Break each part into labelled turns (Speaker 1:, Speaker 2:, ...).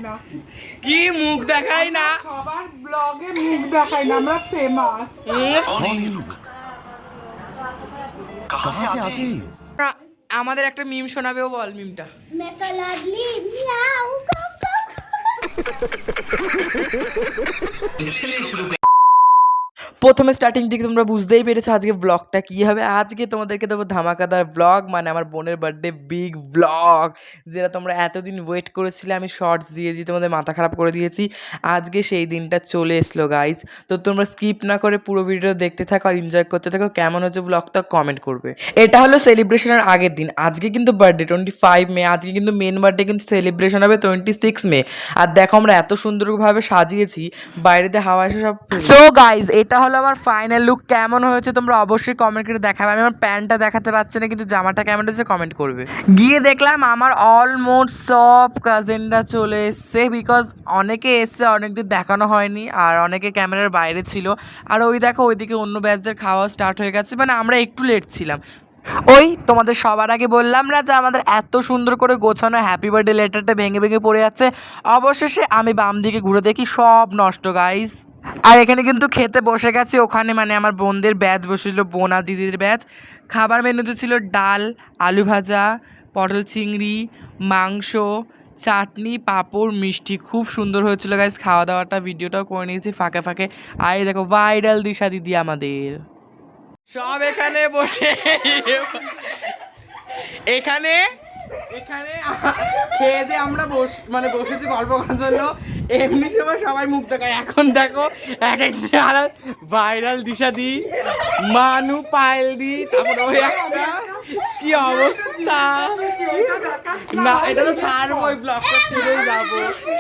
Speaker 1: না,
Speaker 2: কি মুখ দেখাই না,
Speaker 1: সবার ব্লগে মুখ দেখাই না, আমরা ফেমাস।
Speaker 2: আমাদের একটা মিম শোনাবেও, বল মিমটা।
Speaker 3: মেকা লাডলি মিয়াও কাউ কাউ।
Speaker 2: প্রথমে স্টার্টিং দিকে তোমরা বুঝতেই পেরেছো আজকে ব্লগটা কী হবে। আজকে তোমাদেরকে দেবো ধামাকাদার ব্লগ, মানে আমার বোনের বার্থডে বিগ ব্লগ, যেটা তোমরা এতদিন ওয়েট করেছিলে। আমি শর্টস দিয়ে তোমাদের মাথা খারাপ করে দিয়েছি। আজকে সেই দিনটা চলে এসলো গাইজ। তো তোমরা স্কিপ না করে পুরো ভিডিও দেখতে থাকো আর এনজয় করতে থাকো। কেমন হচ্ছে ব্লগটা কমেন্ট করবে। এটা হলো সেলিব্রেশনের আগের দিন, আজকে কিন্তু বার্থডে 25 মে। আজকে কিন্তু মেন বার্থডে কিন্তু সেলিব্রেশন হবে 26 মে। আর দেখো আমরা এত সুন্দরভাবে সাজিয়েছি, বাইরেতে হাওয়া এসে সব। সো গাইজ, এটা হলো আমার ফাইনাল লুক। কেমন হয়েছে তোমরা অবশ্যই কমেন্ট করে দেখাবে। আমি আমার প্যান্টটা দেখাতে পারছি না, কিন্তু জামাটা কেমন হয়েছে কমেন্ট করবে। গিয়ে দেখলাম আমার অলমোস্ট সব কাজিনরা চলে এসছে, বিকজ অনেকে এসছে, অনেকদিন দেখানো হয়নি, আর অনেকে ক্যামেরার বাইরে ছিল। আর ওই দেখো ওইদিকে অন্য ব্যাচদের খাওয়া স্টার্ট হয়ে গেছে, মানে আমরা একটু লেট ছিলাম। ওই তোমাদের সবার আগে বললাম না যে আমাদের এত সুন্দর করে গোছানো হ্যাপি বার্থডে লেটারটা ভেঙে ভেঙে পড়ে যাচ্ছে। অবশেষে আমি বাম দিকে ঘুরে দেখি সব নষ্ট গাইজ। আর এখানে কিন্তু খেতে বসে গেছি, ওখানে মানে আমার বোনদের ব্যাচ বসেছিল, বোন আর দিদির ব্যাচ। খাবার মেনুতে ছিল ডাল, আলু ভাজা, পটল চিংড়ি, মাংস, চাটনি, পাঁপড়, মিষ্টি। খুব সুন্দর হয়েছিল গাইজ খাওয়া দাওয়াটা, ভিডিওটাও করে নিয়েছি ফাঁকে ফাঁকে। আর এই দেখো ভাইরাল দিশা দিদি আমাদের সব এখানে বসে, এখানে এখানে খেয়ে দিয়ে আমরা বসেছি গল্প করার জন্য। এমনি সময় সবাই মুখ দেখায়, এখন দেখো এক একটা ভাইরাল দিশা দি, মানু পায়েল দি, তারপর ওই একটা কি অবস্থা। না এটা তো ছাড়বো, ওই ব্লগটা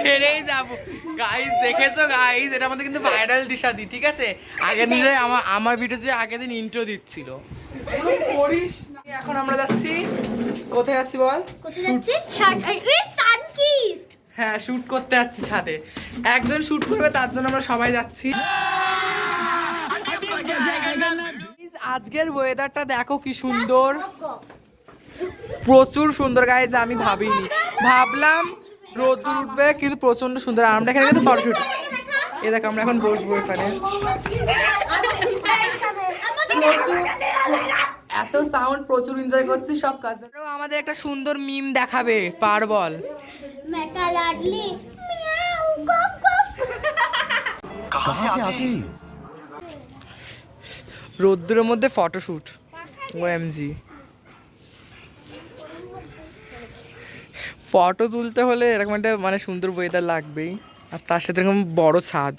Speaker 2: ছেড়েই যাবো গাইজ। দেখেছো গাইজ, এটা আমাদের কিন্তু ভাইরাল দিশা দি, ঠিক আছে। আগের দিন আমার ভিডিও যে আগের দিন ইন্ট্রো দিচ্ছিল। এখন আমরা যাচ্ছি, কোথায় যাচ্ছি বল? হ্যাঁ, শুট করতে যাচ্ছি ছাদে। একজন শুট করবে, তার জন্য আমরা সবাই যাচ্ছি। আজকের ওয়েদারটা দেখো কি সুন্দর, প্রচুর সুন্দর গাইজ। আমি ভাবলাম রোদ্দুর উঠবে, কিন্তু প্রচন্ড সুন্দর। আর আমরা এখানে কিন্তু ফটোশুট, এই দেখো আমরা এখন বসবো এখানে। এত সাউন্ড, প্রচুর এনজয় করছি সব কাজ। আমাদের একটা সুন্দর মিম দেখাবে, পার বল।
Speaker 3: মেকা লাডলি মিয়াও কাউ কাউ।
Speaker 2: রোদ্দুরের মধ্যে ফটোশুট, ওএমজি। ফটো তুলতে হলে এরকম একটা মানে সুন্দর ওয়েদার লাগবেই, আর তার সাথে এরকম বড় ছাদ।